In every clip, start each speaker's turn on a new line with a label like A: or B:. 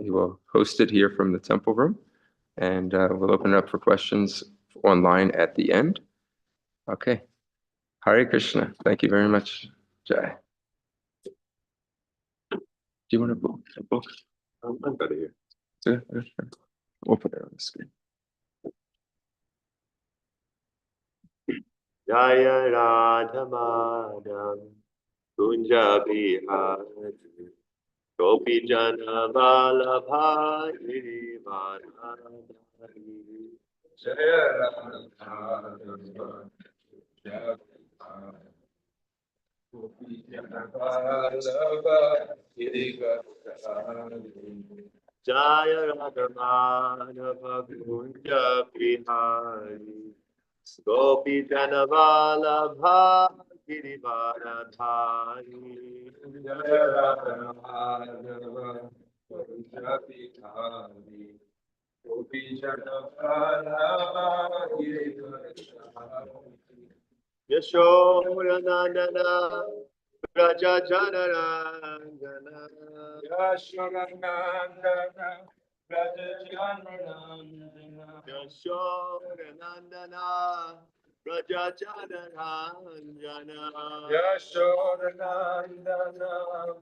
A: he will host it here from the temple room, and we'll open it up for questions online at the end. Okay. Hare Krishna. Thank you very much, Jai. Do you want a book? I'm better here. Yeah, sure. We'll put it on the screen.
B: Jaya Radha Madam Kunja Bihari Gopi Jana Vallabha Girivaradhari
A: Jaya Radha Gopi Jana Vallabha Girivaradhari
B: Jaya Radha Madhava Kunja Bihari Gopi Jana Vallabha Girivaradhari
A: Jaya Radha Madhava Kunja Bihari Gopi Jana Vallabha Girivaradhari
B: Yashodanandana Raja Janarangana
A: Yashodanandana Raja Janarangana
B: Yashodanandana Raja Janarangana
A: Yashodanandana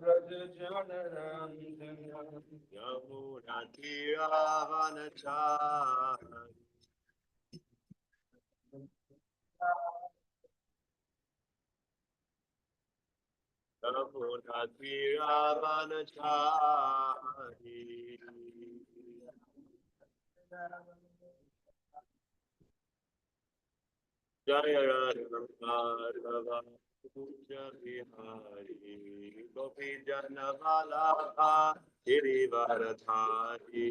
A: Raja Janarangana
B: Yamuna Tiravanachari Yamuna Tiravanachari Jaya Radha Madhava Kunja Bihari Gopi Jana Vallabha Girivaradhari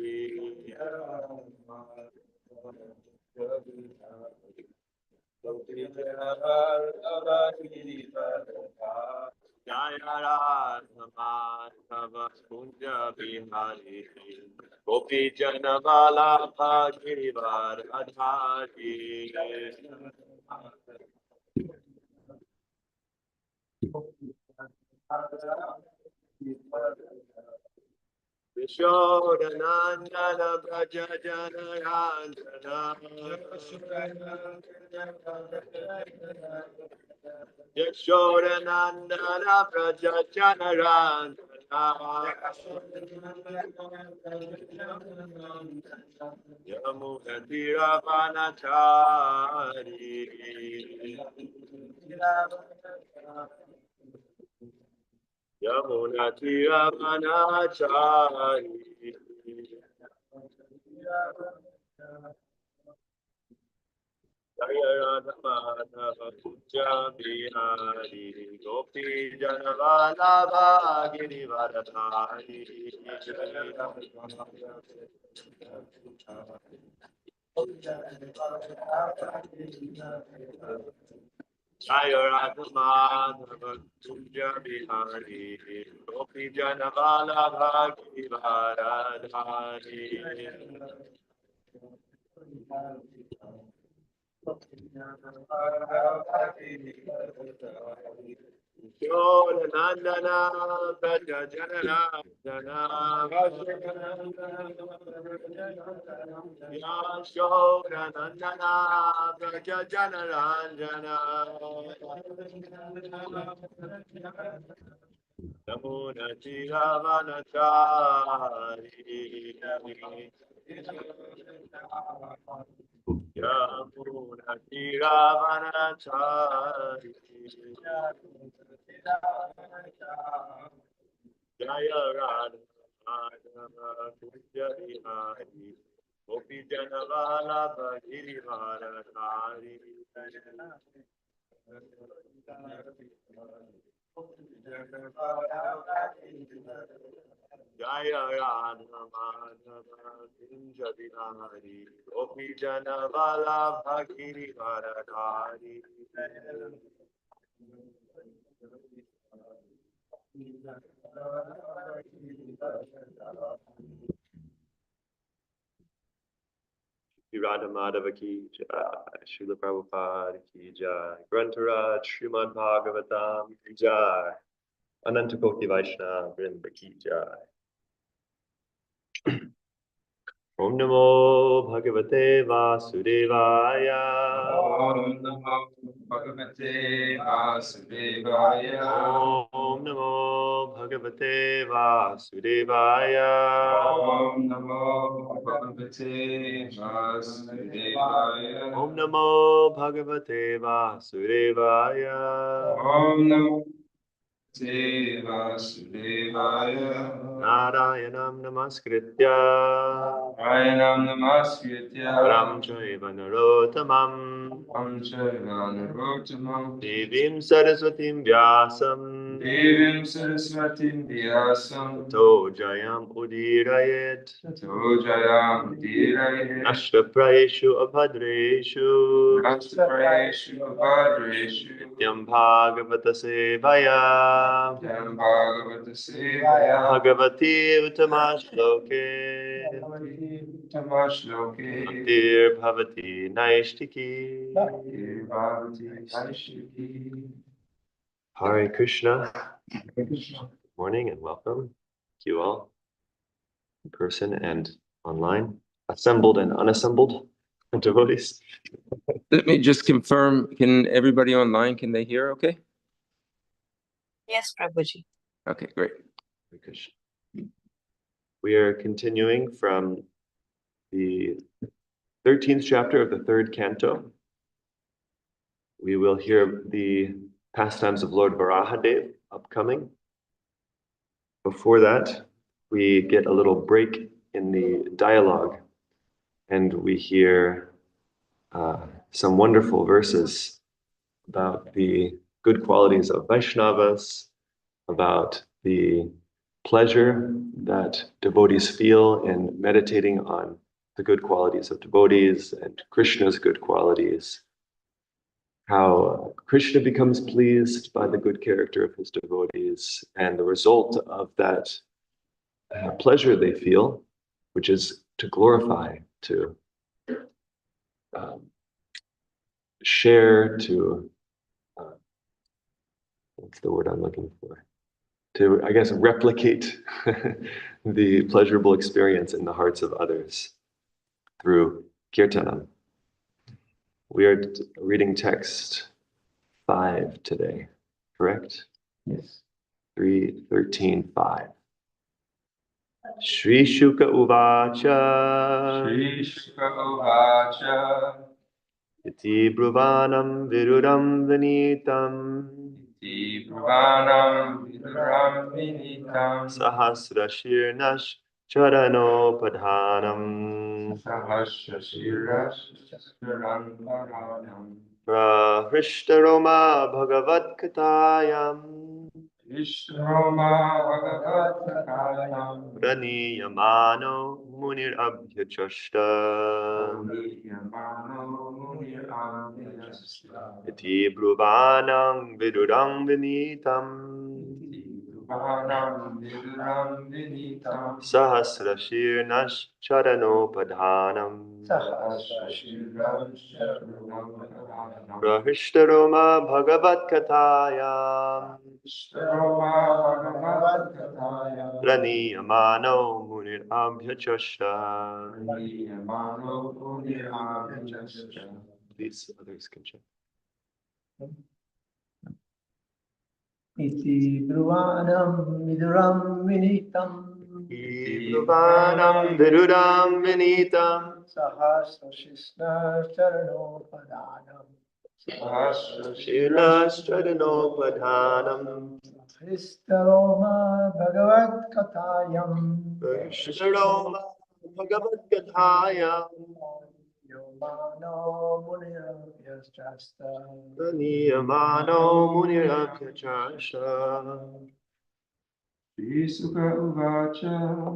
B: Jaya Radha Madhava Kunja Bihari Gopi Jana Vallabha Girivaradhari Yashodanandana Braja Janarandana Yashodanandana Braja Janarandana Yamuna Tiravanachari Yamuna Tiravanachari Jaya Radha Madhava Kunja Bihari Gopi Jana Vallabha Girivaradhari Jaya Radha Madhava Kunja Bihari Gopi Jana Vallabha Girivaradhari Yashodanandana Braja Janarandana Yashodanandana Braja Janarandana Yamuna Tiravanachari Yamuna Tiravanachari Jaya Radha Madhava Kunja Bihari Gopi Jana Vallabha Girivaradhari Jaya Radha Madhava Kunja Bihari Gopi Jana Vallabha Girivaradhari Radha Madhava ki jai, Srila Prabhupada ki jai, Grantaraj Srimad Bhagavatam ki jai, Ananta Koti Vaishnava Vrinda ki jai. Om Namo Bhagavate Vasudevaya.
A: Om Namo Bhagavate Vasudevaya.
B: Om Namo Bhagavate Vasudevaya.
A: Om Namo Bhagavate Vasudevaya.
B: Om Namo Bhagavate Vasudevaya.
A: Om Namo Bhagavate Vasudevaya.
B: Narayanam Namaskritya
A: Naranam Namaskritya.
B: Param Chaiva Narottamam
A: Ram Chaiva Narottamam.
B: Devim Saraswatim Vyasam
A: Devim Saraswatim Vyasam.
B: Tato Jayam Udirayet
A: Tato Jayam Udiraye.
B: Ashtaprayeshu Abhadreshu
A: Nastaprayeshu Bhadreshu.
B: Nityam Bhagavata Sevaya
A: Yam Bhagavata Sevaya.
B: Bhagavati Uttamashloke
A: Tamashloke.
B: Bhaktir Bhavati Naishtiki
A: Bhagavati Vaishnavi.
B: Hare Krishna. Morning and welcome to you all in person and online, assembled and unassembled devotees.
A: Let me just confirm, can everybody online, can they hear okay?
C: Yes, Prabhuji.
A: Okay, great.
B: Hare Krishna. We are continuing from the 13th chapter of the third canto. We will hear the pastimes of Lord Varahadev upcoming. Before that, we get a little break in the dialogue and we hear some wonderful verses about the good qualities of Vaishnavas, about the pleasure that devotees feel in meditating on the good qualities of devotees and Krishna's good qualities, how Krishna becomes pleased by the good character of his devotees, and the result of that pleasure they feel, which is to glorify, to share, to what's the word I'm looking for? To, I guess, replicate the pleasurable experience in the hearts of others through kirtanam. We are reading text 5 today, correct?
A: Yes.
B: 3:13:5. Shri Shuka Uvacha
A: Shri Shuka Uvacha.
B: Iti Bruvanam Viruram Vinitam
A: Iti Brahmanam Viduram Vinitam.
B: Sahasra Shirnash Charano Padhanam
A: Sahasra Shiras Charan Paranam.
B: Prahrishtaroma Bhagavat Katayam
A: Vishroma Bhagavad Kakayam.
B: Praniyamano Munir Abhyachashta
A: Yamano Munir Abhyasya.
B: Iti Bruvanam Vidurang Vinitam
A: Brahmanam Viduram Vinitam.
B: Sahasra Shirnash Charano Padhanam
A: Sahasra Shiras Charan Paranam.
B: Prahrishtaroma Bhagavat Katayam
A: Vishroma Bhagavad Kakayam.
B: Praniyamano Munir Abhyachashta.
A: Yamano Munir Abhyasya.
B: Please, others can check.
D: Iti Bruvanam Viduram Vinitam
B: Bruvanam Viruram Vinitam
D: Sahasra Shishna Charano Padanam
A: Sahasra
B: Shilas Charano Padhanam
D: Histaroma Bhagavad Katayam
B: Prahrishtaroma Bhagavat Katayam
D: Yomano Munirabhyastasta
B: Praniyamano Munir Abhyachashta.
A: Shri Sukha Uvacha.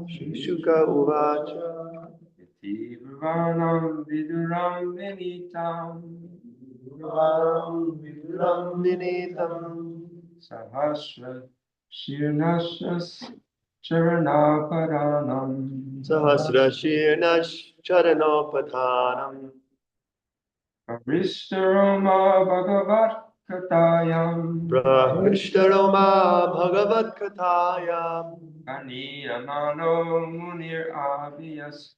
B: Shri Shuka Uvacha
A: Iti Brahmanam Viduram Vinitam.
D: Bruvanam
B: Viduram Vinitam
A: Sahasra Shirnashas Charanaparanam.
B: Sahasra Shirnash Charano Padhanam
A: Aristaroma Bhagavat Katayam.
B: Prahrishtaroma Bhagavat Katayam
A: Aniyamano Munir Abhyas.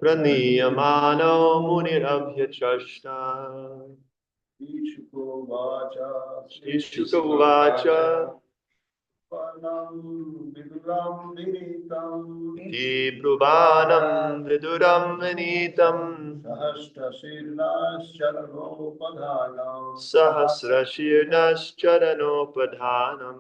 B: Praniyamano munirabhyachashta.
D: Ishukovacha
B: Ishuka uvacha.
D: Panam Viduram Vinitam
B: Brubhanam viduram vinitam.
D: Sahasrashirnascharopadhanam
B: Sahasrashirnascharanopadhanam.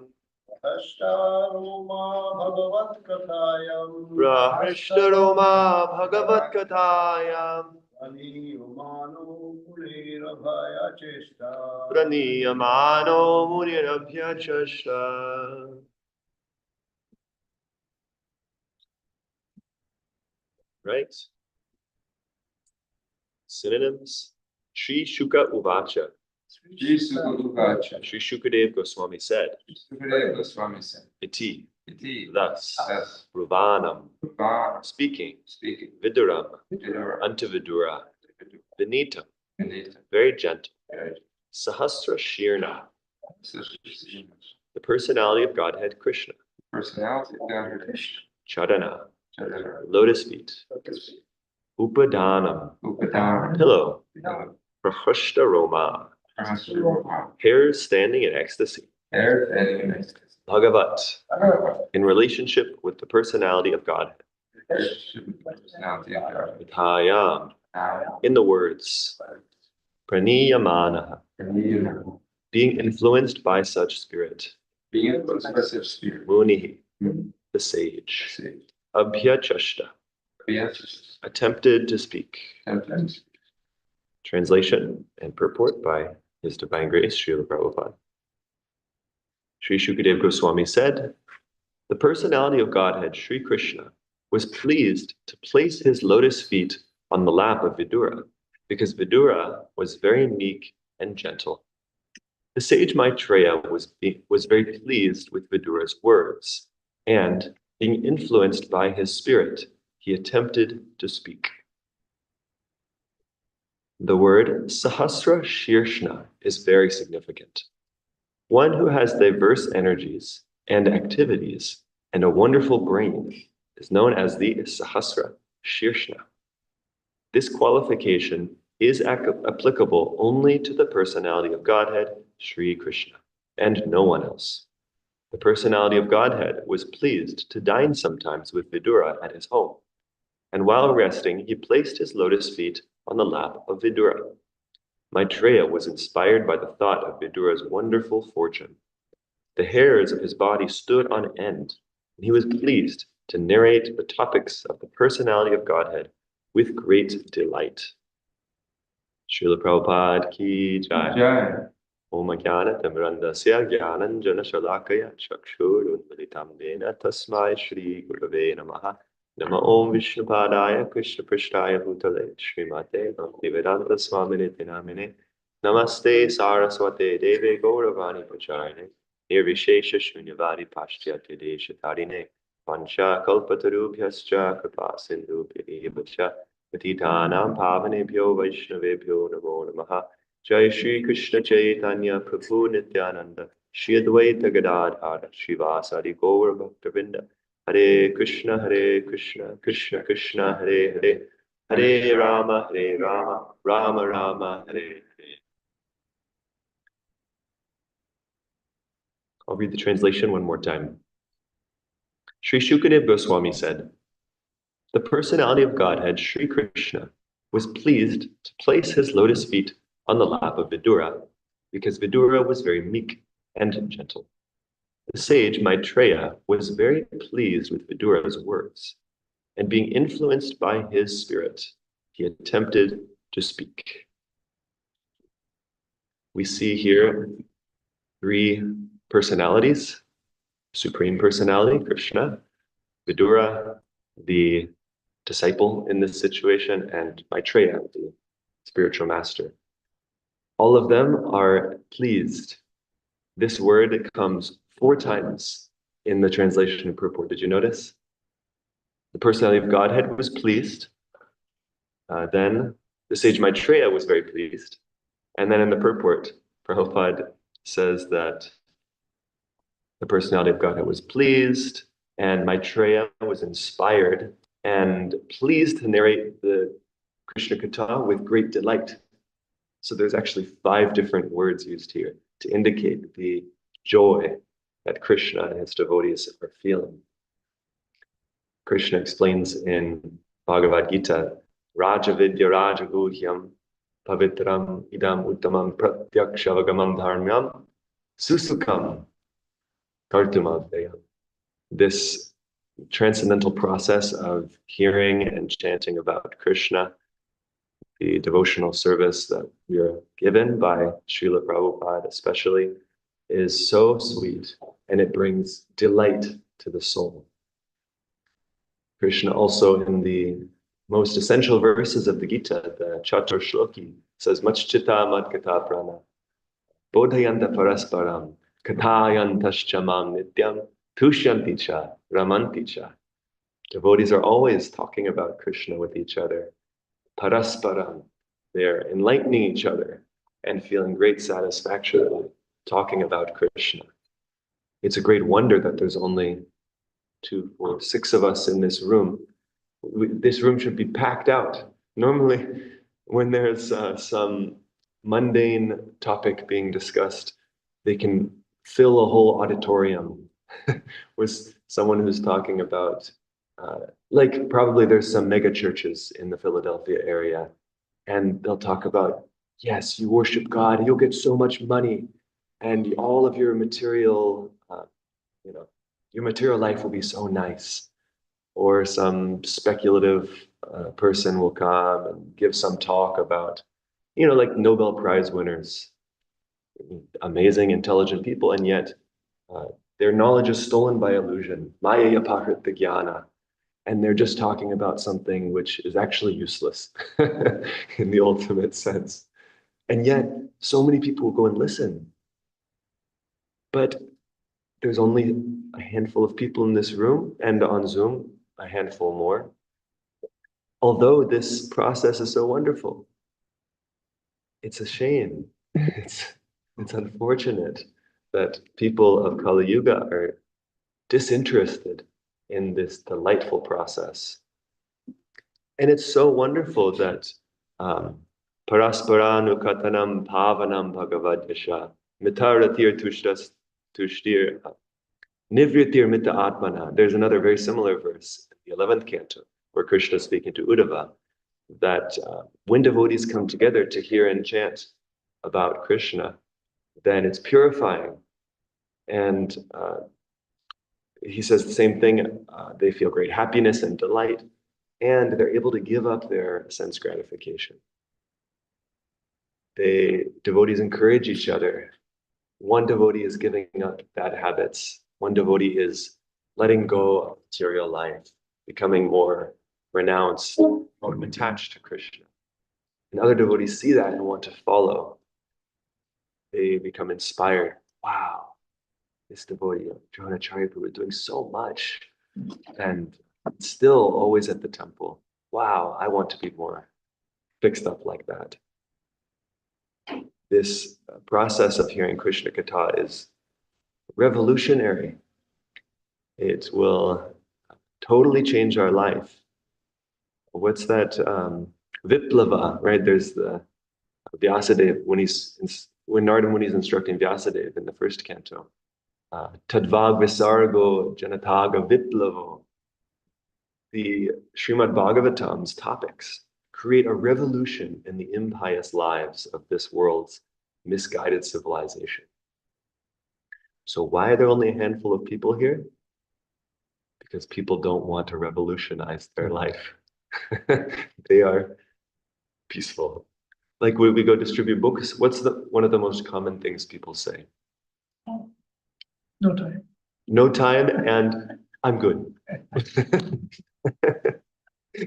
D: Ashtaroma Bhagavat Kathayam
B: Prahishtaroma bhagavat kathayam.
D: Aniyumano Kulirabhaya Chesta
B: Praniyamano munirabhyachashta. Right? Synonyms. Sri Shuka Uvacha.
A: Sri Sukaluvacha.
B: Sri Shukadev Goswami said,
A: Sukadeva Goswami said,
B: Iti,
A: Iti,
B: thus,
A: thus,
B: Ruvanam,
A: Rupa,
B: speaking,
A: speaking,
B: Viduram,
A: Vidura,
B: unto Vidura, Vinitam,
A: Vinita,
B: very gentle,
A: very
B: Sahasra Shirna,
A: such
B: the personality of Godhead Krishna,
A: personality of God Krishna,
B: Chadana,
A: Chadara,
B: lotus feet, Upadanam,
A: Upadana,
B: pillow,
A: Pillow,
B: Prahushta Roma,
A: Prahasura,
B: hair standing in ecstasy,
A: Air and ecstasy.
B: Bhagavat,
A: Bhagavad,
B: in relationship with the personality of Godhead,
A: personality of God.
B: Vidhayam,
A: Now,
B: in the words, Praniyamana, being influenced by such spirit,
A: being influenced by such spirit,
B: Munihi,
A: Hmm.
B: the sage,
A: saved.
B: Abhyachashta,
A: Beatrice,
B: attempted to speak.
A: tempted,
B: Translation and purport by His Divine Grace, Srila Prabhupada. Sri Shukadev Goswami said, the personality of Godhead, Sri Krishna, was pleased to place his lotus feet on the lap of Vidura, because Vidura was very meek and gentle. The sage Maitreya was very pleased with Vidura's words, and being influenced by his spirit, he attempted to speak. The word Sahasra Shirshna is very significant. One who has diverse energies and activities and a wonderful brain is known as the Sahasra Shirshna. This qualification is applicable only to the personality of Godhead, Sri Krishna, and no one else. The personality of Godhead was pleased to dine sometimes with Vidura at his home, and while resting, he placed his lotus feet on the lap of Vidura. Maitreya was inspired by the thought of Vidura's wonderful fortune. The hairs of his body stood on end, and he was pleased to narrate the topics of the personality of Godhead with great delight. Srila Prabhupada ki jai.
A: Jai.
B: Om Jnana Timirandasya Jnananjana Shalakaya Chakshurunmalitam Dena Tasmai Shri Gurave Namaha. Nama Om Vishnupadaya Krishna Prishtaya Bhutale Srimate Bhaktivedanta Swamine Tinamine Namaste Saraswate Deve Gauravani Pacharine Nirvishesha Shunyavadi Pashyate Deshatarine Pancha Kalpatarubhyascha Kripa Sindhubhya Vacha Patitanam Pavanebhyo Vaishnavebhyo Namo Namaha. Jai Shri Krishna Chaitanya Prabhu Nityananda Shri Advaita Gadadhara Srivasadi Gaura Bhaktavinda Hare Krishna Krishna Krishna Hare Hare Hare Rama Rama Rama Hare Hare. I'll read the translation one more time. Sri Shukadev Goswami said, the personality of Godhead, Sri Krishna, was pleased to place his lotus feet on the lap of Vidura, because Vidura was very meek and gentle. The sage Maitreya was very pleased with Vidura's words, and being influenced by his spirit, he attempted to speak. We see here three personalities: Supreme Personality, Krishna, Vidura, the disciple in this situation, and Maitreya, the spiritual master. All of them are pleased. This word comes 4 times in the translation and purport. Did you notice? The personality of Godhead was pleased. Then the sage Maitreya was very pleased. And then in the purport, Prabhupada says that the personality of Godhead was pleased, and Maitreya was inspired and pleased to narrate the Krishna Katha with great delight. So there's actually 5 different words used here to indicate the joy that Krishna and his devotees are feeling. Krishna explains in Bhagavad Gita, Raja Vidya Raja Guhyam Pavitram Idam Uttamam Pratyakshavagaman Dharmyam Susukam Kartumavdayam. This transcendental process of hearing and chanting about Krishna, the devotional service that we are given by Srila Prabhupada especially, is so sweet, and it brings delight to the soul. Krishna also, in the most essential verses of the Gita, the Chatur Shloki, says, Machchita Madkata Prana, Bodhayanta Parasparam, Kathayantascha Mam Nityam, Tushyanti Cha, Ramanti Cha. Devotees are always talking about Krishna with each other. Parasparam, they're enlightening each other and feeling great satisfaction talking about Krishna. It's a great wonder that there's only 2, 4, 6 of us in this room. This room should be packed out. Normally, when there's some mundane topic being discussed, they can fill a whole auditorium with someone who's talking about, like probably there's some mega churches in the Philadelphia area, and they'll talk about, yes, you worship God, you'll get so much money, and all of your material, your material life will be so nice. Or some speculative person will come and give some talk about, like Nobel Prize winners, amazing, intelligent people, and yet their knowledge is stolen by illusion, maya yapahrita jnana, and they're just talking about something which is actually useless in the ultimate sense. And yet, so many people will go and listen. But there's only a handful of people in this room, and on Zoom, a handful more. Although this process is so wonderful, it's a shame. It's unfortunate that people of Kali Yuga are disinterested in this delightful process. And it's so wonderful that Parasparanu Katanam Pavanam Bhagavad Yasha Mitaratir Tushtir Nivritir Mita Atmana. There's another very similar verse in the 11th canto where Krishna is speaking to Uddhava, that when devotees come together to hear and chant about Krishna, then it's purifying. And he says the same thing, they feel great happiness and delight, and they're able to give up their sense gratification. Devotees encourage each other. One devotee is giving up bad habits. One devotee is letting go of material life, becoming more renounced, more attached to Krishna. And other devotees see that and want to follow. They become inspired. Wow, this devotee, Dronacharya Prabhu, is doing so much and still always at the temple. Wow, I want to be more fixed up like that. This process of hearing Krishna Katha is revolutionary. It will totally change our life. What's that? Viplava, right? There's the Vyasadeva when Narada Muni is instructing Vyasadeva in the first canto. Tadvag Visargo Janataga Viplavo. The Srimad Bhagavatam's topics create a revolution in the impious lives of this world's misguided civilization. So why are there only a handful of people here? Because people don't want to revolutionize their life. They are peaceful. Like when we go distribute books, what's one of the most common things people say?
D: No time.
B: No time, and I'm good.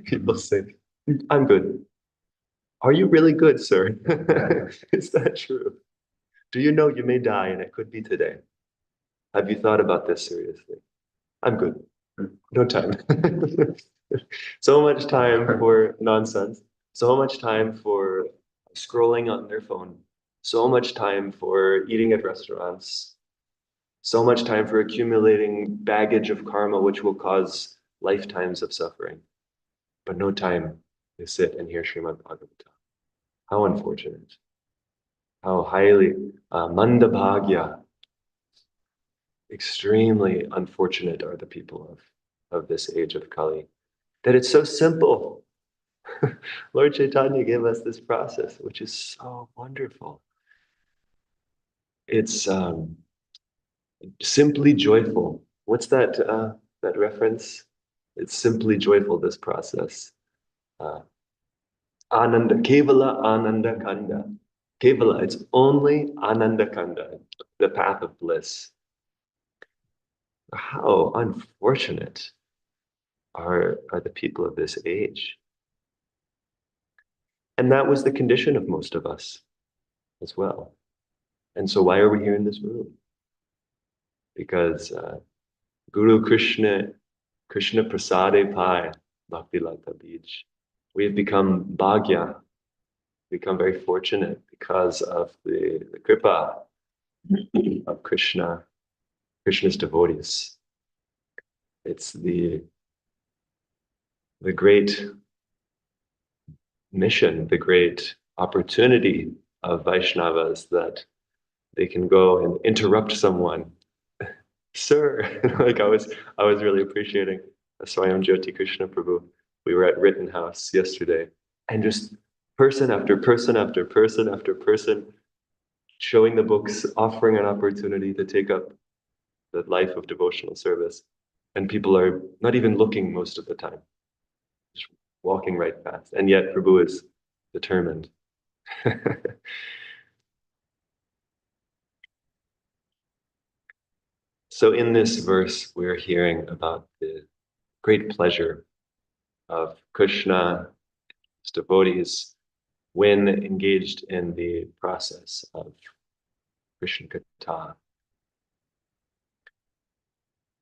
B: People say, I'm good. Are you really good, sir? Is that true? Do you know you may die and it could be today? Have you thought about this seriously? I'm good. No time. So much time for nonsense. So much time for scrolling on their phone. So much time for eating at restaurants. So much time for accumulating baggage of karma, which will cause lifetimes of suffering. but no time to sit and hear Srimad Bhagavatam. How unfortunate. How highly mandabhagya, extremely unfortunate are the people of this age of Kali. That it's so simple. Lord Chaitanya gave us this process, which is so wonderful. It's simply joyful. What's that reference? It's simply joyful, this process. Ananda, Kevala Ananda Kanda. Kevala, it's only Ananda Kanda, the path of bliss. How unfortunate are the people of this age. And that was the condition of most of us as well. And so why are we here in this room? Because Guru Krishna Prasade Pai Bhakti Lata Bij. We have become bhagya, become very fortunate because of the kripa of Krishna's devotees. It's the great mission, the great opportunity of Vaishnavas that they can go and interrupt someone. Sir, like I was really appreciating Swayam Jyoti Krishna Prabhu. We were at Rittenhouse yesterday, and just person after person after person after person showing the books, offering an opportunity to take up the life of devotional service. And people are not even looking most of the time, just walking right past. And yet Prabhu is determined. So in this verse, we're hearing about the great pleasure of Krishna's devotees when engaged in the process of Krishna Katha.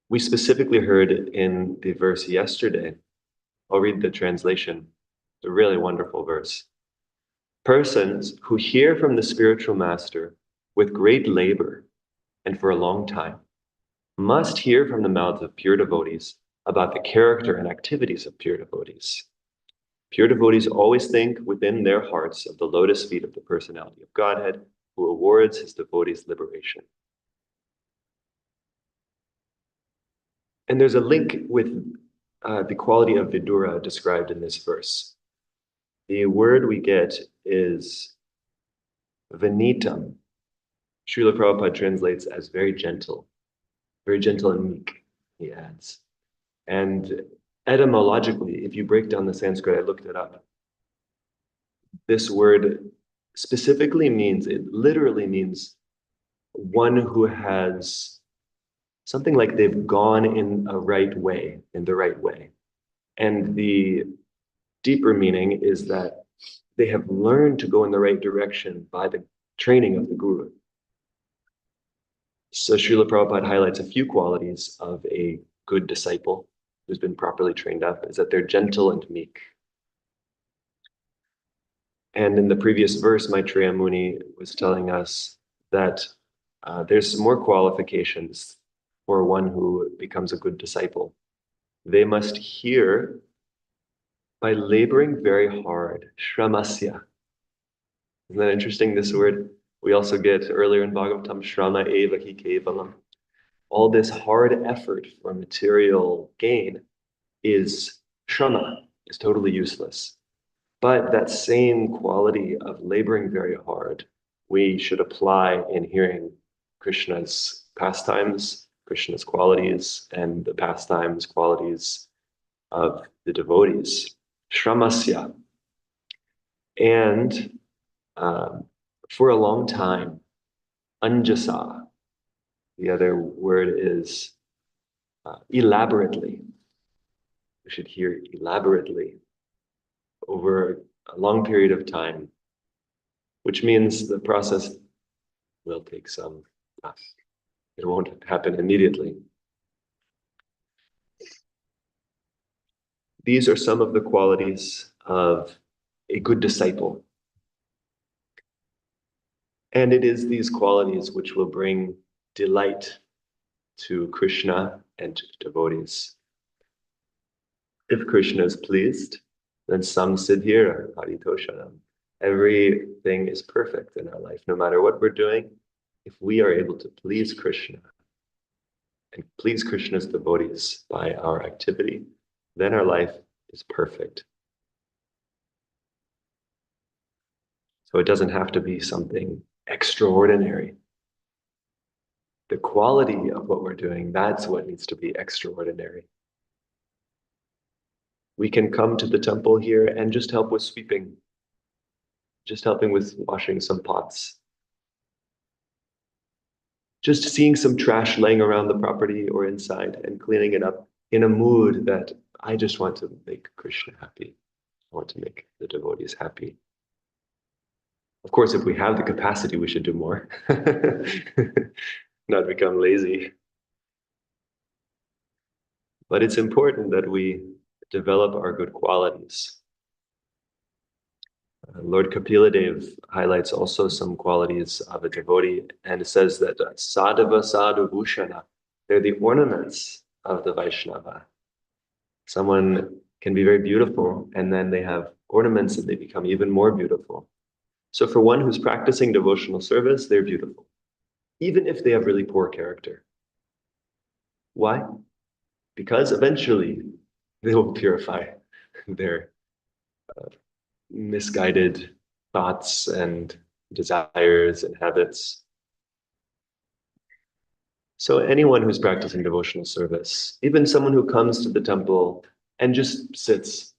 B: We specifically heard in the verse yesterday, I'll read the translation, it's a really wonderful verse. Persons who hear from the spiritual master with great labor and for a long time must hear from the mouths of pure devotees about the character and activities of pure devotees. Pure devotees always think within their hearts of the lotus feet of the personality of Godhead, who awards his devotees liberation. And there's a link with the quality of Vidura described in this verse. The word we get is vanitam. Srila Prabhupada translates as very gentle and meek, he adds. And etymologically, if you break down the Sanskrit, I looked it up, this word specifically means, it literally means one who has something like they've gone in the right way. And the deeper meaning is that they have learned to go in the right direction by the training of the Guru. So Srila Prabhupada highlights a few qualities of a good disciple who's been properly trained up, is that they're gentle and meek. And in the previous verse, Maitreya Muni was telling us that there's some more qualifications for one who becomes a good disciple. They must hear by laboring very hard, shramasya. Isn't that interesting, this word? We also get earlier in Bhagavatam, shrama eva hi kevalam. All this hard effort for material gain is shrama, is totally useless. But that same quality of laboring very hard, we should apply in hearing Krishna's pastimes, Krishna's qualities, and the pastimes, qualities of the devotees. Shramasya. And for a long time, anjasa, the other word is elaborately. We should hear elaborately over a long period of time, which means the process will take some time. It won't happen immediately. These are some of the qualities of a good disciple. And it is these qualities which will bring delight to Krishna and to devotees. If Krishna is pleased, then samsiddhira paritoshanam. Everything is perfect in our life, no matter what we're doing. If we are able to please Krishna and please Krishna's devotees by our activity, then our life is perfect. So it doesn't have to be something extraordinary. The quality of what we're doing, that's what needs to be extraordinary. We can come to the temple here and just help with sweeping, just helping with washing some pots, just seeing some trash laying around the property or inside and cleaning it up in a mood that I just want to make Krishna happy. I want to make the devotees happy. Of course, if we have the capacity, we should do more. Not become lazy. But it's important that we develop our good qualities. Lord Kapila Dev highlights also some qualities of a devotee, and it says that sadhava sadhu bhushana, they're the ornaments of the Vaishnava. Someone can be very beautiful, and then they have ornaments and they become even more beautiful. So for one who's practicing devotional service, they're beautiful, even if they have really poor character. Why? Because eventually they will purify their misguided thoughts and desires and habits. So anyone who's practicing devotional service, even someone who comes to the temple and just sits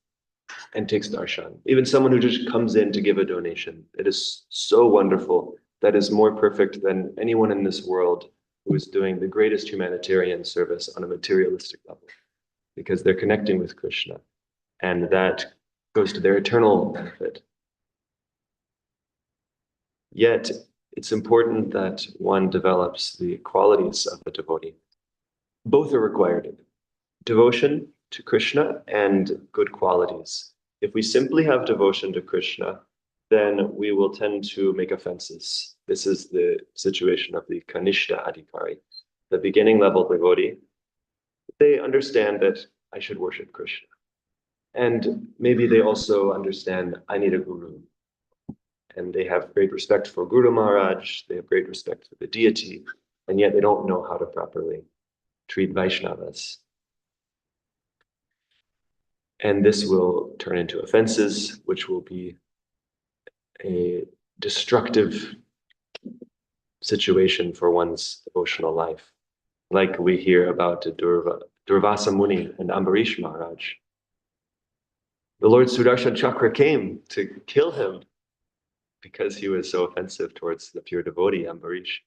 B: and takes darshan, even someone who just comes in to give a donation, it is so wonderful. That is more perfect than anyone in this world who is doing the greatest humanitarian service on a materialistic level, because they're connecting with Krishna, and that goes to their eternal benefit. Yet, it's important that one develops the qualities of the devotee. Both are required. Devotion to Krishna and good qualities. If we simply have devotion to Krishna, then we will tend to make offenses. This is the situation of the Kanishta Adhikari, the beginning level devotee. They understand that I should worship Krishna. And maybe they also understand I need a guru. And they have great respect for Guru Maharaj, they have great respect for the deity, and yet they don't know how to properly treat Vaishnavas. And this will turn into offenses, which will be a destructive situation for one's devotional life. Like we hear about Durvasa Muni and Ambarish Maharaj. The Lord Sudarshan Chakra came to kill him because he was so offensive towards the pure devotee, Ambarish.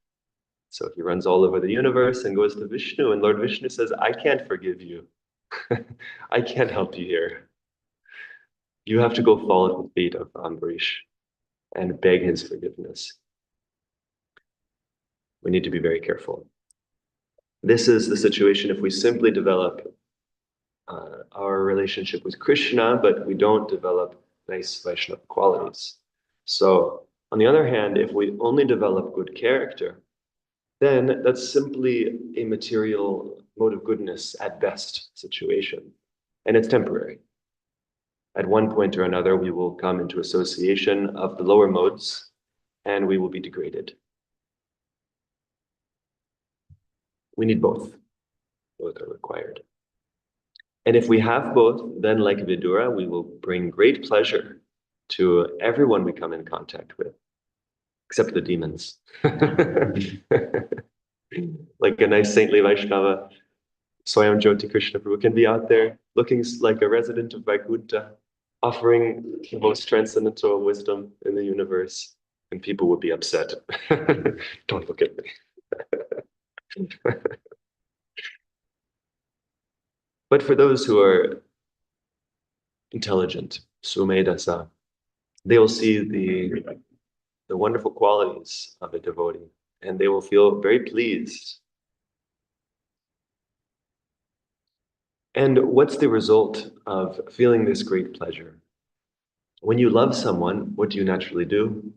B: So he runs all over the universe and goes to Vishnu, and Lord Vishnu says, I can't forgive you. I can't help you here. You have to go fall at the feet of Ambarish and beg his forgiveness. We need to be very careful. This is the situation if we simply develop our relationship with Krishna, but we don't develop nice Vaishnava qualities. So, on the other hand, if we only develop good character, then that's simply a material mode of goodness at best situation, and it's temporary. At one point or another, we will come into association of the lower modes, and we will be degraded. We need both. Both are required. And if we have both, then like Vidura, we will bring great pleasure to everyone we come in contact with, except the demons. Like a nice saintly Vaishnava, Swayam Jyoti Krishna Prabhu can be out there looking like a resident of Vaikuntha, offering the most transcendental wisdom in the universe, and people would be upset. Don't look at me. But for those who are intelligent, sumedasa, they will see the wonderful qualities of a devotee, and they will feel very pleased. And what's the result of feeling this great pleasure? When you love someone, what do you naturally do?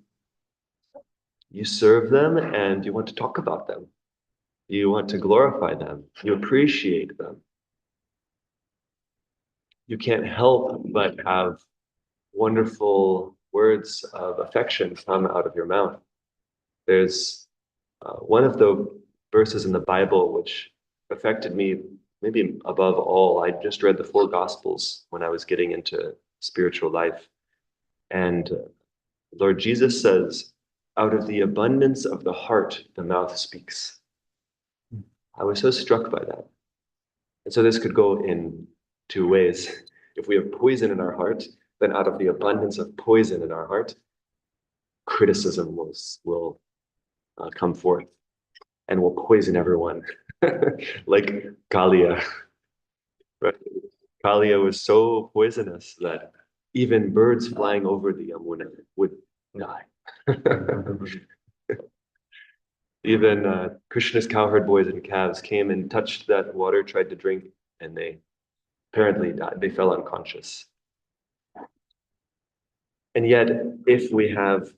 B: You serve them and you want to talk about them. You want to glorify them. You appreciate them. You can't help but have wonderful words of affection come out of your mouth. There's one of the verses in the Bible which affected me maybe above all. I just read the 4 Gospels when I was getting into spiritual life. And Lord Jesus says, out of the abundance of the heart, the mouth speaks. I was so struck by that. And so this could go in 2 ways. If we have poison in our heart, then out of the abundance of poison in our heart, criticism will come forth and will poison everyone. Like Kalia. Right? Kalia was so poisonous that even birds flying over the Yamuna would die. Even Krishna's cowherd boys and calves came and touched that water, tried to drink, and they apparently died. They fell unconscious. And yet, if we have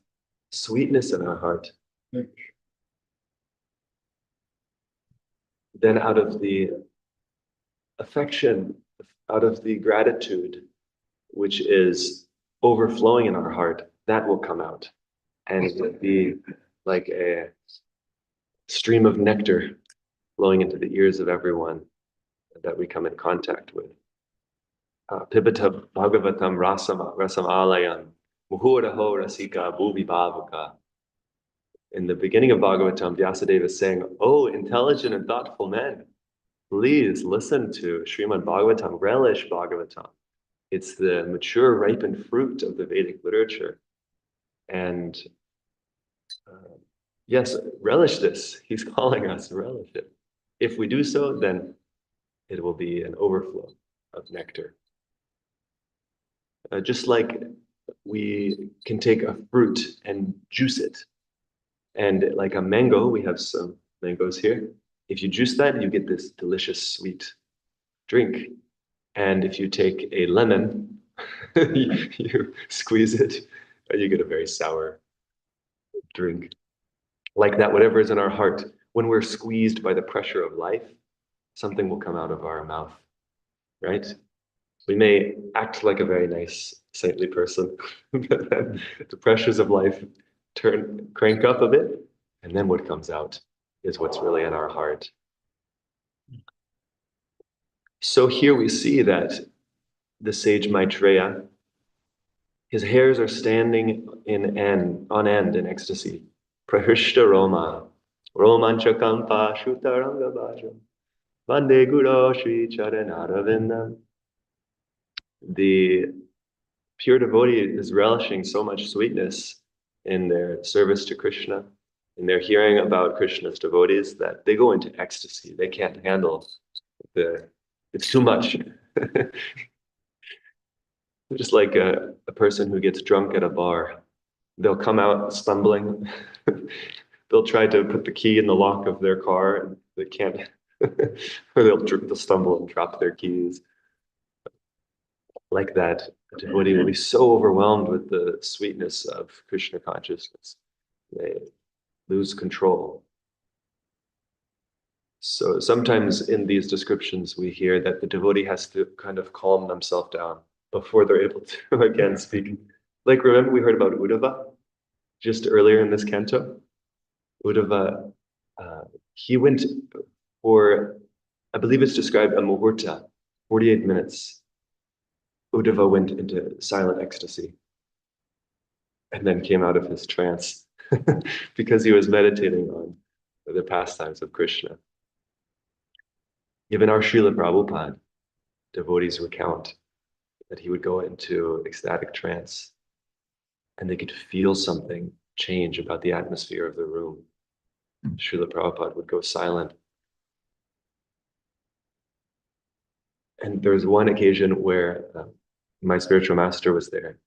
B: sweetness in our heart, then out of the affection, out of the gratitude, which is overflowing in our heart, that will come out. And it will be like a stream of nectar flowing into the ears of everyone that we come in contact with. Pibata Bhagavatam Rasam Alayam Muhuraho Rasika Bhuvi Bhavaka. In the beginning of Bhagavatam, Vyasadeva is saying, "Oh, intelligent and thoughtful men, please listen to Srimad Bhagavatam, relish Bhagavatam. It's the mature, ripened fruit of the Vedic literature. And yes, relish this. He's calling us to relish it. If we do so, then it will be an overflow of nectar. Just like we can take a fruit and juice it. And like a mango, we have some mangoes here. If you juice that, you get this delicious sweet drink. And if you take a lemon, you squeeze it, and you get a very sour drink. Like that, whatever is in our heart, when we're squeezed by the pressure of life, something will come out of our mouth, right? We may act like a very nice, saintly person, but then the pressures of life crank up a bit, and then what comes out is what's really in our heart. So here we see that the sage Maitreya, his hairs are standing on end in ecstasy. Prahishta Roma, Romanchakampa Shutaranga Bhajam, Vande Guru Shri Charanaravinam. The pure devotee is relishing so much sweetness in their service to Krishna, in their hearing about Krishna's devotees, that they go into ecstasy. They can't handle it's too much. Just like a person who gets drunk at a bar. They'll come out stumbling. They'll try to put the key in the lock of their car and they can't, or they'll stumble and drop their keys. Like that, a devotee will be so overwhelmed with the sweetness of Krishna consciousness. They lose control. So sometimes in these descriptions, we hear that the devotee has to kind of calm themselves down before they're able to again speak. Like, remember we heard about Uddhava just earlier in this canto? Uddhava, he went for, I believe it's described a muhurta, 48 minutes. Uddhava went into silent ecstasy and then came out of his trance because he was meditating on the pastimes of Krishna. Even our Srila Prabhupada, devotees recount that he would go into ecstatic trance and they could feel something change about the atmosphere of the room. Srila Prabhupada would go silent. And there was one occasion where my spiritual master was there,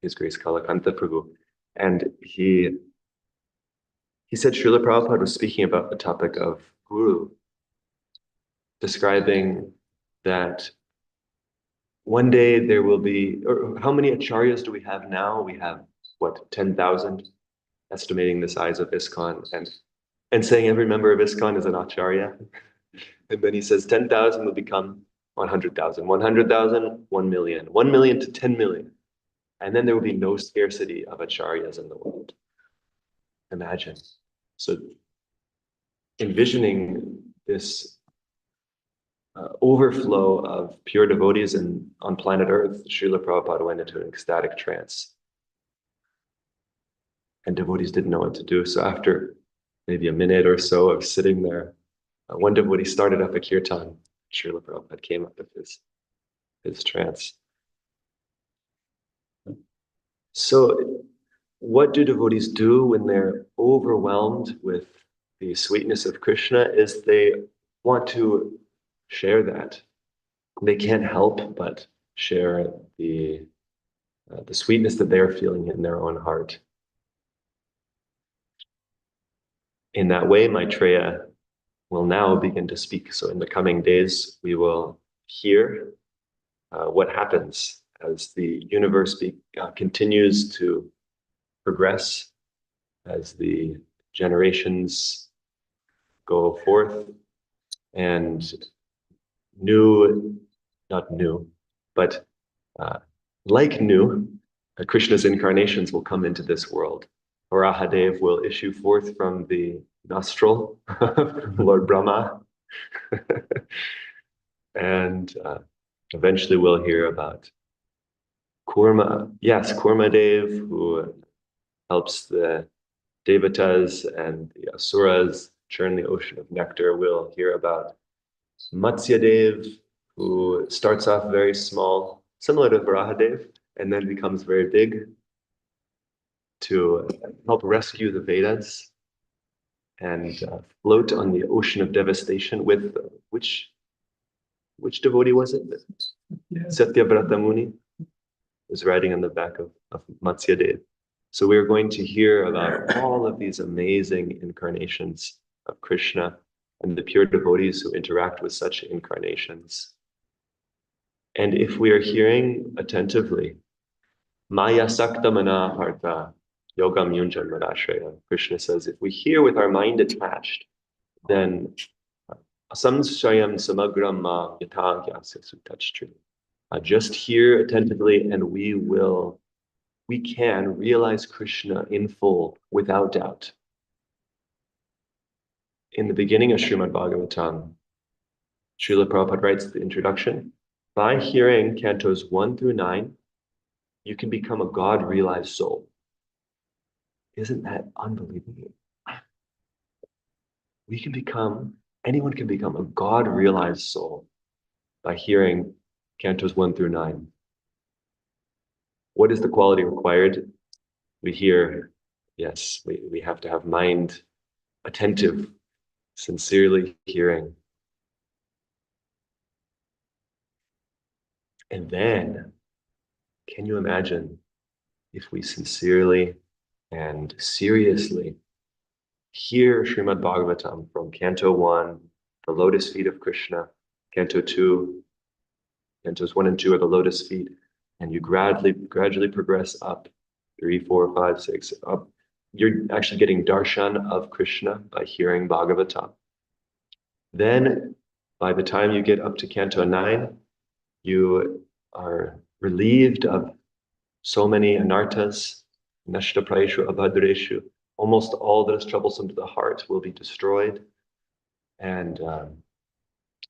B: His Grace Kalakanta Prabhu, and he said Srila Prabhupada was speaking about the topic of Guru, describing that one day there will be, or how many acharyas do we have now? We have, what, 10,000, estimating the size of ISKCON, and saying every member of ISKCON is an acharya. And then he says 10,000 will become 100,000, 100,000, 1 million, 1 million to 10 million. And then there will be no scarcity of acharyas in the world. Imagine. So envisioning this overflow of pure devotees on planet Earth, Srila Prabhupada went into an ecstatic trance. And devotees didn't know what to do. So after maybe a minute or so of sitting there, one devotee started up a kirtan. Srila Prabhupada came out of his trance. So what do devotees do when they're overwhelmed with the sweetness of Krishna is they want to share that. They can't help but share the sweetness that they're feeling in their own heart. In that way, Maitreya will now begin to speak. So in the coming days, we will hear what happens as the universe continues to progress, as the generations go forth, and not new, but like new, Krishna's incarnations will come into this world. Varahadev will issue forth from the nostril of Lord Brahma. And eventually we'll hear about Kurma Dev, who helps the Devatas and the Asuras churn the ocean of nectar. We'll hear about Matsya Dev, who starts off very small, similar to Varahadev, and then becomes very big to help rescue the Vedas and float on the ocean of devastation with which devotee was it?
D: Yes.
B: Satya Brhat Muni was riding on the back of Matsya Dev. So we're going to hear about all of these amazing incarnations of Krishna and the pure devotees who interact with such incarnations. And if we are hearing attentively, Maya Sakta Mana Partha Yogam Yunjan Manashraya, Krishna says, if we hear with our mind attached, then Asamshayam Samagram Ma Yathagyasya Sutachtri. Just hear attentively and we can realize Krishna in full without doubt. In the beginning of Srimad Bhagavatam, Srila Prabhupada writes the introduction, by hearing cantos 1 through 9, you can become a God-realized soul. Isn't that unbelievable? Anyone can become a God-realized soul by hearing cantos 1 through 9. What is the quality required? We hear, yes, we have to have mind attentive, sincerely hearing. And then, can you imagine if we sincerely and seriously hear Srimad Bhagavatam from Canto 1, the lotus feet of Krishna, Canto 2, Cantos 1 and 2 are the lotus feet, and you gradually progress up, 3, 4, 5, 6, up. You're actually getting darshan of Krishna by hearing Bhagavatam. Then, by the time you get up to Canto 9, you are relieved of so many anarthas, nashta prayeshu abhadreshu. Almost all that is troublesome to the heart will be destroyed. And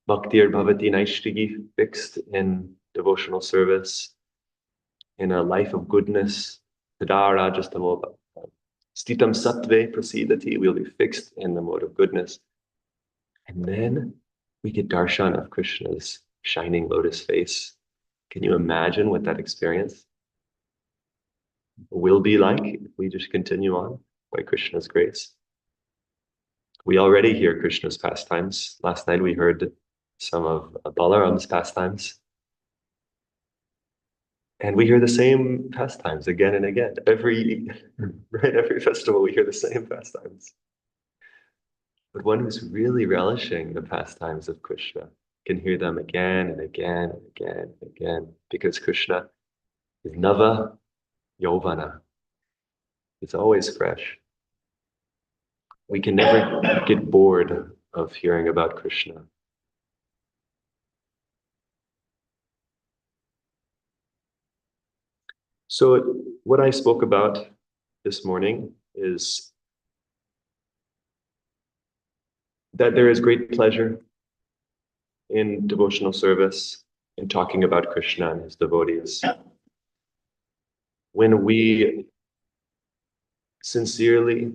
B: bhaktir bhavati naishtigi, fixed in devotional service, in a life of goodness. Tadara justamo stitam sattve prasidati, we'll be fixed in the mode of goodness. And then we get darshan of Krishna's shining lotus face. Can you imagine what that experience will be like if we just continue on by Krishna's grace? We already hear Krishna's pastimes. Last night we heard some of Balaram's pastimes. And we hear the same pastimes again and again. Every festival we hear the same pastimes. But one who's really relishing the pastimes of Krishna can hear them again and again and again and again, because Krishna is Nava Yovana. It's always fresh. We can never get bored of hearing about Krishna. So what I spoke about this morning is that there is great pleasure in devotional service, in talking about Krishna and his devotees. When we sincerely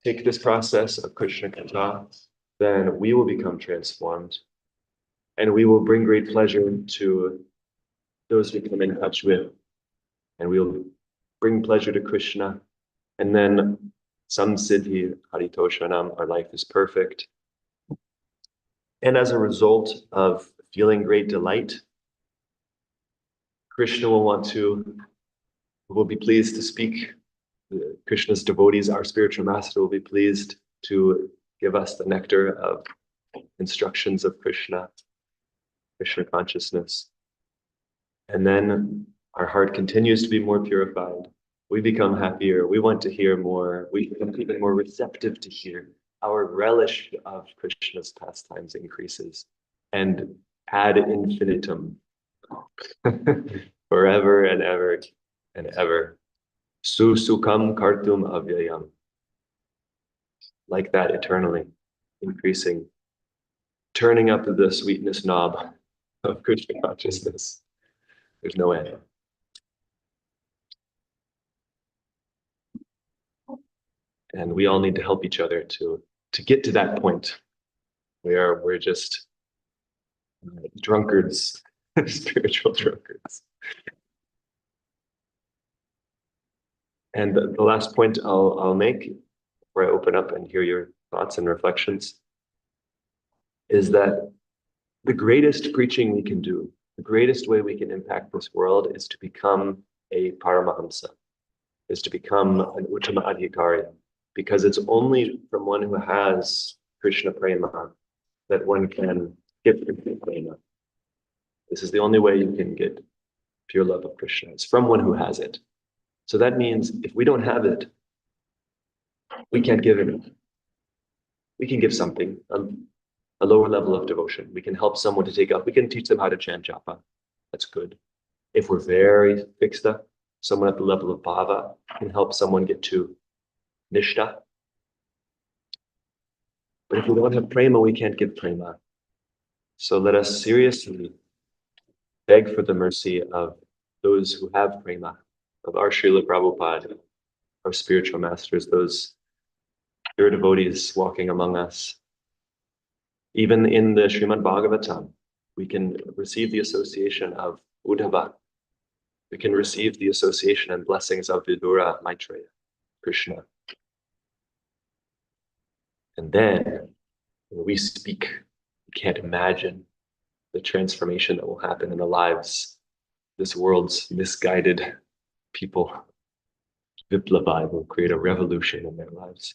B: take this process of Krishna Katha, then we will become transformed and we will bring great pleasure to those we come in touch with, and we'll bring pleasure to Krishna. And then samsiddhi haritoshanam, our life is perfect. And as a result of feeling great delight, Krishna will be pleased to speak. Krishna's devotees, our spiritual master, will be pleased to give us the nectar of instructions of Krishna consciousness. And then our heart continues to be more purified. We become happier. We want to hear more. We become even more receptive to hear. Our relish of Krishna's pastimes increases. And ad infinitum, forever and ever and ever. Sukham kartum avyayam. Like that, eternally increasing, turning up the sweetness knob of Krishna consciousness. There's no end. And we all need to help each other to get to that point where we're just drunkards, spiritual drunkards. And the last point I'll make before I open up and hear your thoughts and reflections is that the greatest preaching we can do, the greatest way we can impact this world is to become a Paramahamsa, is to become an Uttama Adhikari, because it's only from one who has Krishna Prema that one can get Krishna Prema. This is the only way you can get pure love of Krishna. It's from one who has it. So that means if we don't have it, we can't give it. We can give something, a lower level of devotion. We can help someone to take up. We can teach them how to chant japa. That's good. If we're very fixed up, someone at the level of bhava can help someone get to nishta. But if we don't have prema, we can't give prema. So let us seriously beg for the mercy of those who have prema, of our Srila Prabhupada, our spiritual masters, those pure devotees walking among us. Even in the Srimad Bhagavatam, we can receive the association of Uddhava. We can receive the association and blessings of Vidura, Maitreya, Krishna. And then when we speak, we can't imagine the transformation that will happen in the lives, this world's misguided people. Viplava will create a revolution in their lives.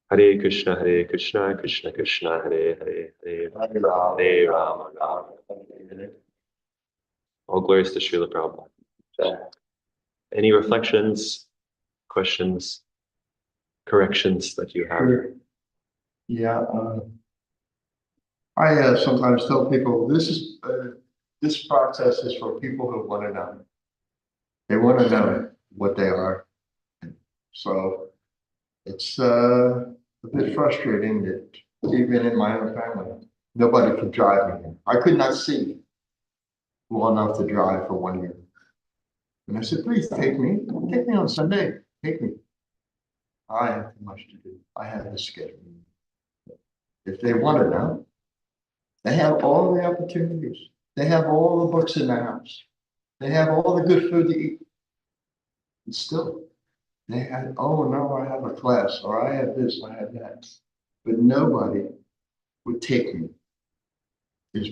B: Hare Krishna, Krishna Krishna, Hare Hare, Hare Rama, Rama. All glories to Srila Prabhupada. Any reflections, questions, corrections that you have?
E: Sure. Yeah, I sometimes tell people this process is for people who want to know. They want to know what they are. So it's a bit frustrating that even in my own family, nobody could drive me. I could not see well enough to drive for 1 year. And I said, please take me on Sunday, take me. I have too much to do. I have this schedule. If they want to know, they have all the opportunities. They have all the books in the house. They have all the good food to eat. And still, they had, oh no, I have a class, or I have this, I have that. But nobody would take me. As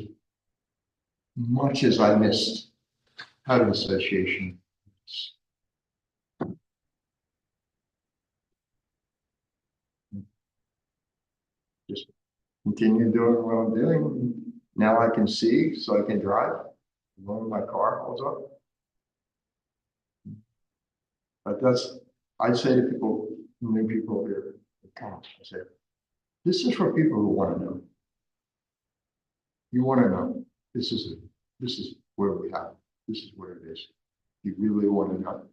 E: much as I missed having association. Just continue doing what I'm doing. Now I can see, so I can drive. As long as my car holds up. But I say to people, new people here, I say, this is for people who want to know. You want to know. This is where we have. this is where it is. You really want to know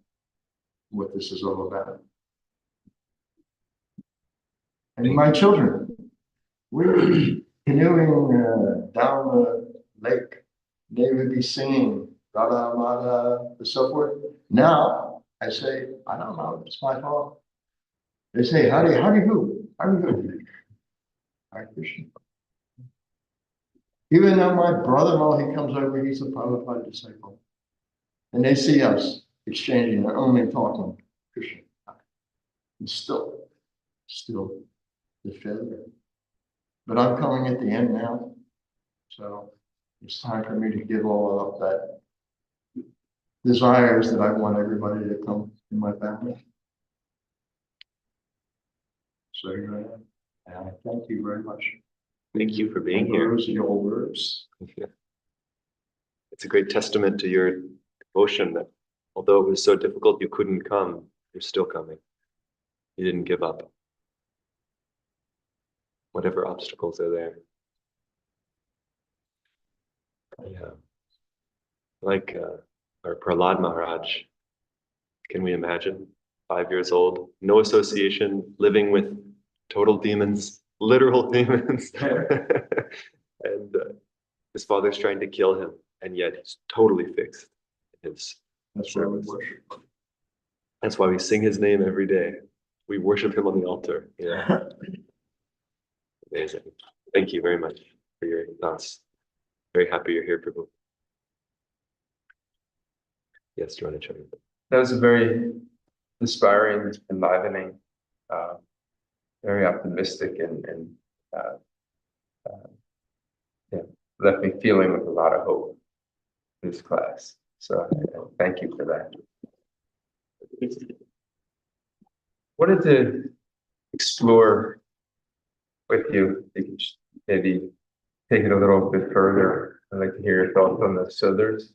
E: what this is all about. And my children, we were canoeing down the lake. They would be singing da da da da, and so forth. Now I say, I don't know, it's my fault. They say, how do you do? How do you do? Hare Krishna. Even though my brother-in-law, he comes over, he's a Prabhupada disciple. And they see us exchanging and only talking Krishna. And still the failure. But I'm coming at the end now. So it's time for me to give all up that desires that I want everybody to come in my family. So here I am. And I thank you very much.
B: Thank you for being here.
E: Your words.
B: It's a great testament to your devotion that although it was so difficult you couldn't come, you're still coming. You didn't give up. Whatever obstacles are there. Yeah. Like our Prahlad Maharaj, can we imagine? 5 years old, no association, living with total demons, literal demons. And his father's trying to kill him, and yet he's totally fixed in his
E: That's where we
B: service.
E: worship.
B: That's why we sing his name every day. We worship him on the altar. Yeah. Amazing. Thank you very much for your thoughts. Very happy you're here, Prabhu. Yes, do you want to chime in?
A: That was a very inspiring, enlivening, very optimistic, and yeah, left me feeling with a lot of hope in this class. So thank you for that. Wanted to explore with you, if you could maybe take it a little bit further. I'd like to hear your thoughts on this. So there's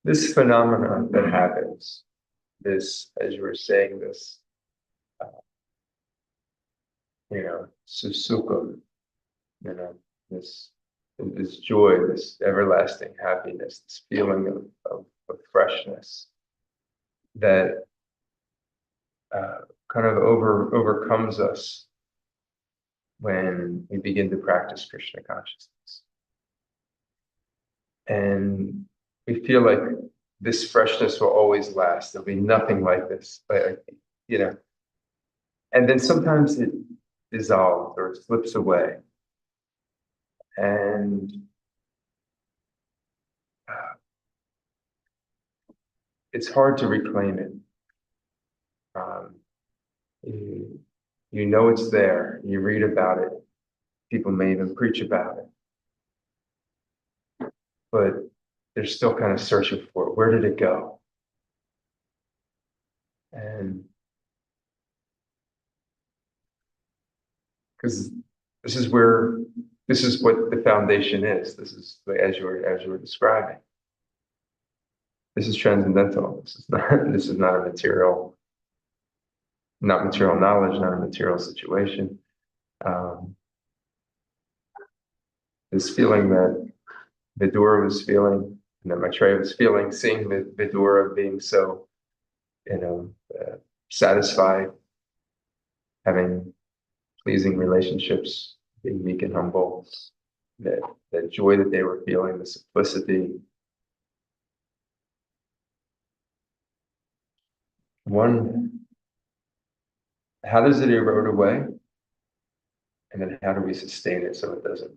A: this phenomenon that happens, this, as you were saying, this, susukum, this joy, this everlasting happiness, this feeling of freshness that kind of overcomes us when we begin to practice Krishna consciousness. And we feel like this freshness will always last. There'll be nothing like this, and then sometimes it dissolves or it slips away. And it's hard to reclaim it. You know it's there. You read about it. People may even preach about it. But they're still kind of searching for it. Where did it go? And because this is what the foundation is. This is as you were describing. This is transcendental. This is not a material, not material knowledge, not a material situation. This feeling that Vidura was feeling, and that Maitreya was feeling, seeing Vidura being so, satisfied, having pleasing relationships, being meek and humble, that joy that they were feeling, the simplicity. How does it erode away? And then how do we sustain it so it doesn't?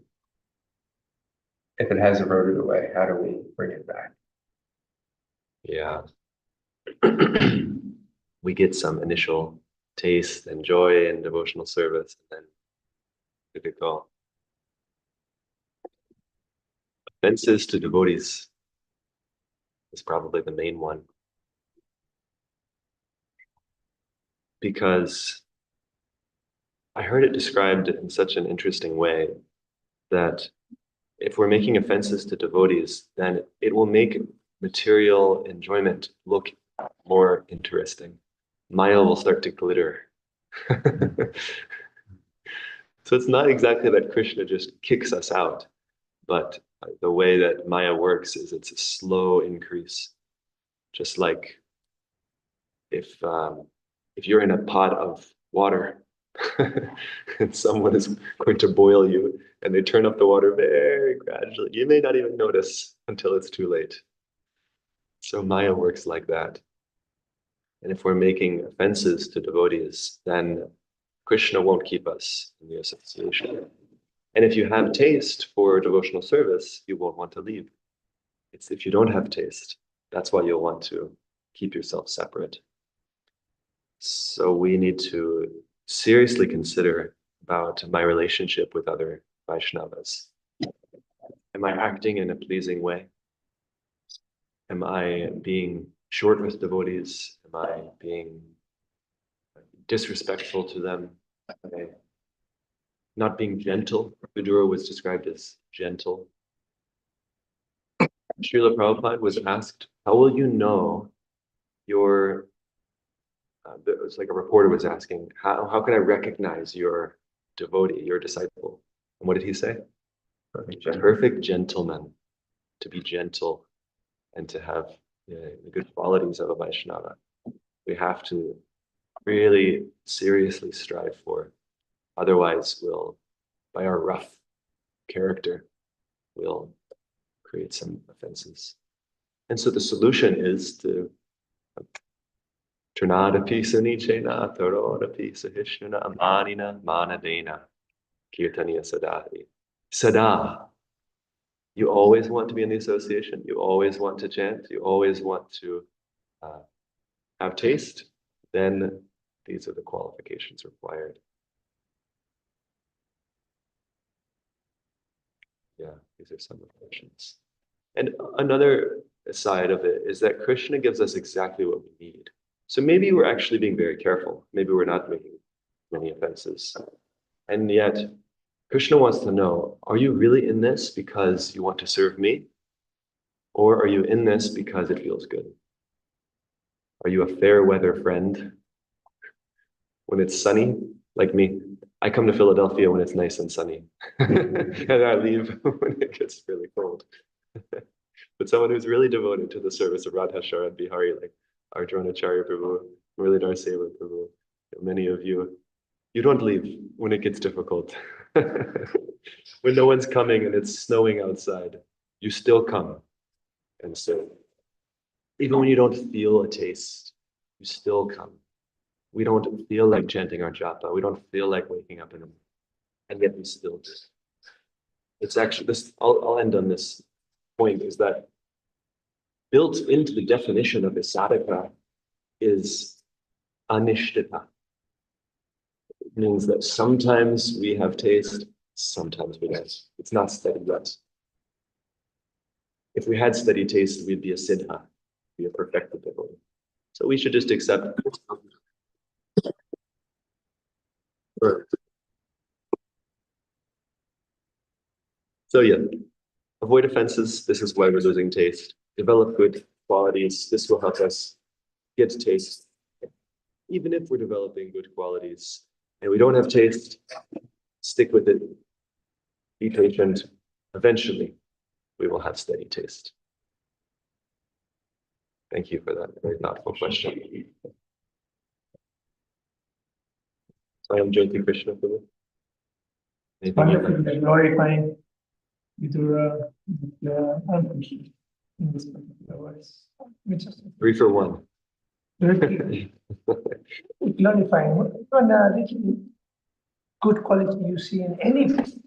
A: If it has eroded away, how do we bring it back?
B: Yeah. We get some initial taste and joy in devotional service, and then let it go. Offenses to devotees is probably the main one. Because I heard it described in such an interesting way that if we're making offenses to devotees, then it will make material enjoyment look more interesting. Maya will start to glitter. So it's not exactly that Krishna just kicks us out, but The way that Maya works is it's a slow increase. Just like if you're in a pot of water and someone is going to boil you and they turn up the water very gradually, you may not even notice until it's too late. So Maya works like that. And if we're making offenses to devotees, then Krishna won't keep us in the association. And if you have taste for devotional service, you won't want to leave. It's if you don't have taste, that's why you'll want to keep yourself separate. So we need to seriously consider about my relationship with other Vaishnavas. Am I acting in a pleasing way? Am I being short with devotees? Am I being disrespectful to them? Am I not being gentle? Vidura was described as gentle. Srila Prabhupada was asked, how will you know your, it was like a reporter was asking, how can I recognize your devotee, your disciple? And what did he say? Perfect gentleman, to be gentle and to have the good qualities of a Vaishnava. We have to really seriously strive for. Otherwise, we'll, by our rough character, we'll create some offenses. And so the solution is to Trinadapi sanichena tarodapi sahishnana amanina manadena kirtaniya sadati. Sada. You always want to be in the association. You always want to chant. You always want to have taste. Then these are the qualifications required. Yeah, these are some reflections. And another side of it is that Krishna gives us exactly what we need. So maybe we're actually being very careful. Maybe we're not making many offenses. And yet, Krishna wants to know, are you really in this because you want to serve me? Or are you in this because it feels good? Are you a fair weather friend? When it's sunny, like me, I come to Philadelphia when it's nice and sunny. And I leave when it gets really cold. But someone who's really devoted to the service of Radha Sharad Bihari, like our Dronacharya Prabhu, Muralidhar Seva Prabhu, many of you, you don't leave when it gets difficult. When no one's coming and it's snowing outside, you still come. And so, even when you don't feel a taste, you still come. We don't feel like chanting our japa. We don't feel like waking up in the morning. And yet we still do. It's actually this, I'll end on this point, is that built into the definition of a sadhaka is anishtita. It means that sometimes we have taste, sometimes we don't. It's not steady yet. If we had steady taste, we'd be a siddha, be a perfected devotee. So we should just accept. So yeah, avoid offenses. This is why we're losing taste. Develop good qualities. This will help us get taste. Even if we're developing good qualities and we don't have taste, stick with it. Be patient. Eventually, we will have steady taste. Thank you for that very thoughtful question. I am Jyoti Krishna Prabhu. Anything you'd like
D: Wonderful,
B: to share?
D: glorifying Vidura and Krishna in this particular verse. Which is
B: 3 for 1.
D: very glorifying. One little good quality you see in any person.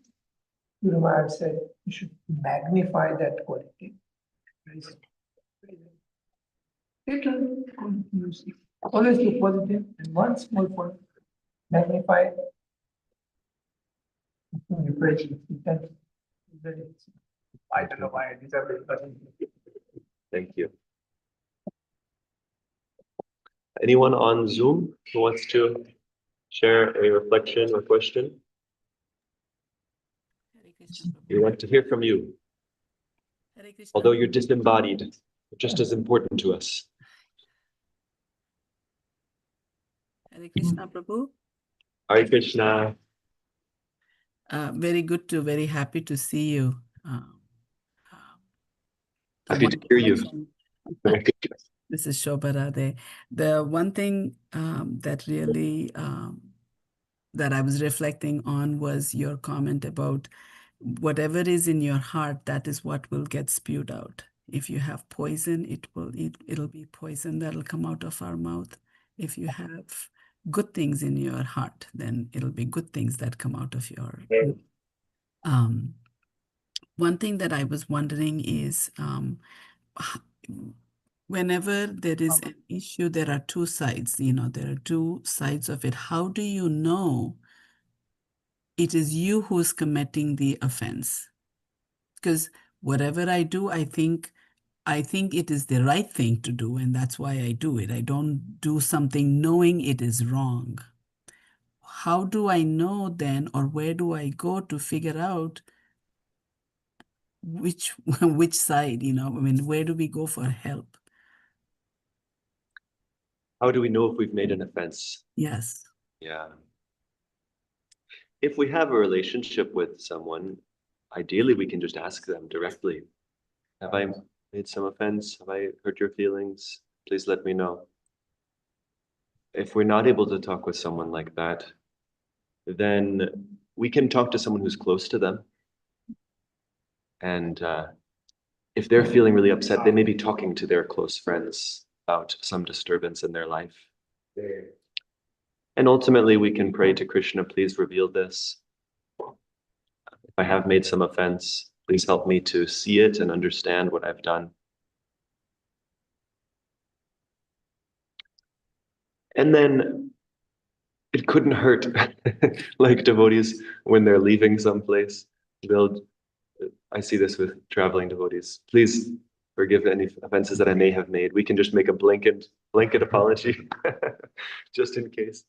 D: Guru Maharaj said you should magnify that quality. Praise it. Praise it. Little good you see. Always look positive and one small point. Magnify it. You praise it. Thank you. I don't know why I deserve it, but
B: Thank you. Anyone on Zoom who wants to share a reflection or question?
C: Hare Krishna
B: We
C: Prabhu.
B: want to hear from you.
C: Hare Krishna.
B: Although you're disembodied, you're just as important to us.
C: Hare Krishna Prabhu.
B: Hare Krishna.
C: Very good to, very happy to see you.
B: Happy to hear you.
C: This is Shobha Radhe. The one thing that really that I was reflecting on was your comment about whatever is in your heart, that is what will get spewed out. If you have poison, it'll be poison that'll come out of our mouth. If you have good things in your heart, then it'll be good things that come out of your one thing that I was wondering is whenever there is an issue, there are two sides, there are two sides of it. How do you know it is you who's committing the offense? Because whatever I do, I think it is the right thing to do, and that's why I do it. I don't do something knowing it is wrong. How do I know then, or where do I go to figure out which side, where do we go for help?
B: How do we know if we've made an offense?
C: Yes.
B: Yeah. If we have a relationship with someone, ideally we can just ask them directly. Have I made some offense? Have I hurt your feelings? Please let me know. If we're not able to talk with someone like that, then we can talk to someone who's close to them. And if they're feeling really upset, they may be talking to their close friends about some disturbance in their life. And ultimately, we can pray to Krishna, please reveal this. If I have made some offense, please help me to see it and understand what I've done. And then it couldn't hurt, like devotees, when they're leaving someplace, I see this with traveling devotees. Please forgive any offenses that I may have made. We can just make a blanket apology, just in case.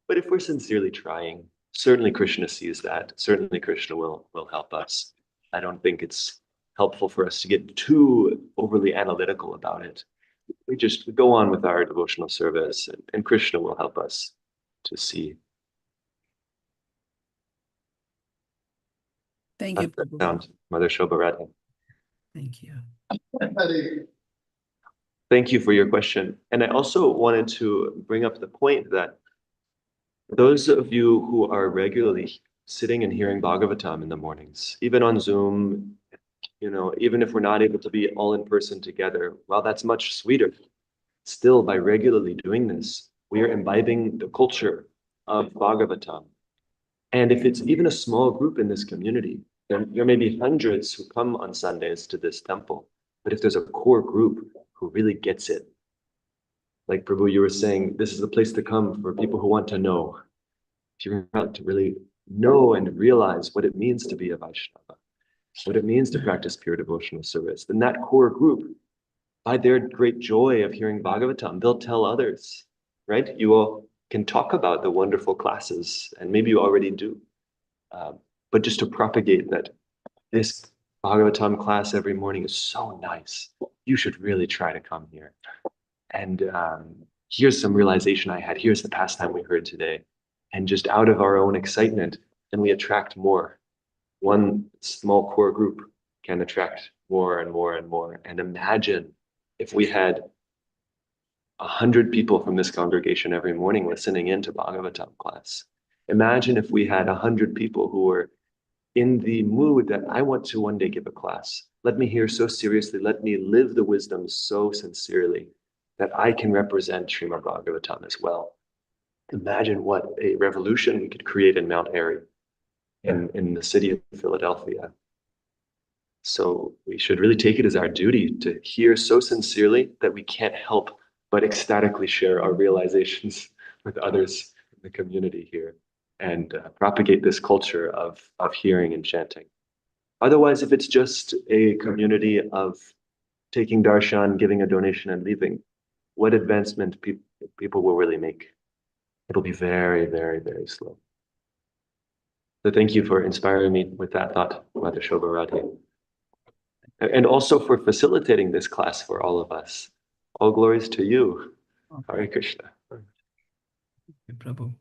B: But if we're sincerely trying, certainly Krishna sees that. Certainly Krishna will help us. I don't think it's helpful for us to get too overly analytical about it. We go on with our devotional service, and Krishna will help us to see.
C: Thank you,
B: That
C: Prabhu.
B: sound, Mother Shobha Radhe.
C: Thank you.
B: Thank you for your question. And I also wanted to bring up the point that those of you who are regularly sitting and hearing Bhagavatam in the mornings, even on Zoom, even if we're not able to be all in person together, well, that's much sweeter. Still, by regularly doing this, we are imbibing the culture of Bhagavatam. And if it's even a small group in this community, there may be hundreds who come on Sundays to this temple. But if there's a core group who really gets it, like Prabhu, you were saying, this is the place to come for people who want to know. If you want to really know and realize what it means to be a Vaishnava, what it means to practice pure devotional service, then that core group, by their great joy of hearing Bhagavatam, they'll tell others, right? You all can talk about the wonderful classes, and maybe you already do. But just to propagate that this Bhagavatam class every morning is so nice. You should really try to come here. And here's some realization I had. Here's the pastime we heard today. And just out of our own excitement, then we attract more. One small core group can attract more and more and more. And imagine if we had 100 people from this congregation every morning listening in to Bhagavatam class. Imagine if we had 100 people who were in the mood that I want to one day give a class. Let me hear so seriously. Let me live the wisdom so sincerely that I can represent Srimad Bhagavatam as well. Imagine what a revolution we could create in Mount Airy, in the city of Philadelphia. So we should really take it as our duty to hear so sincerely that we can't help but ecstatically share our realizations with others in the community here and propagate this culture of hearing and chanting. Otherwise, if it's just a community of taking darshan, giving a donation and leaving, what advancement people will really make? It'll be very, very, very slow. So thank you for inspiring me with that thought, Mother Shobha Radhe. And also for facilitating this class for all of us. All glories to you, Hare Krishna.
C: Prabhu.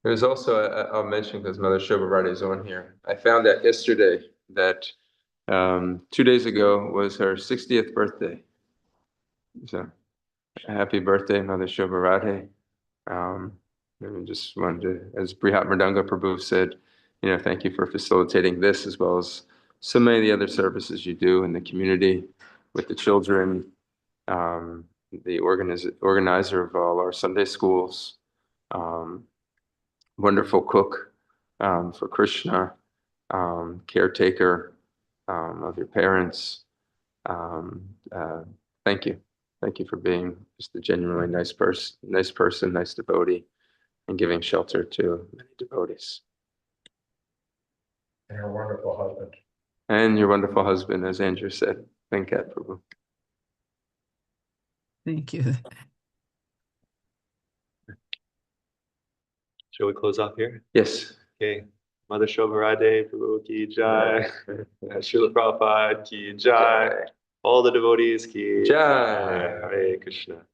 A: There's also, I'll mention because Mother Shobha Radhe is on here. I found that yesterday that 2 days ago was her 60th birthday. So happy birthday, Mother Shobha. And I just wanted to, as Brhat Mrdanga Prabhu said, thank you for facilitating this as well as so many of the other services you do in the community with the children, the organizer of all our Sunday schools, wonderful cook for Krishna, caretaker of your parents. Thank you. Thank you for being just a genuinely nice person, nice devotee, and giving shelter to many devotees.
E: And her wonderful husband.
A: And your wonderful husband, as Andrew said. Thank God, Prabhu.
C: Thank you.
B: Shall we close off here?
A: Yes.
B: Okay. Mother Shobha Prabhu ki jai. Srila Prabhupada ki jai. All the devotees ki
A: Jai.
B: Hare Krishna.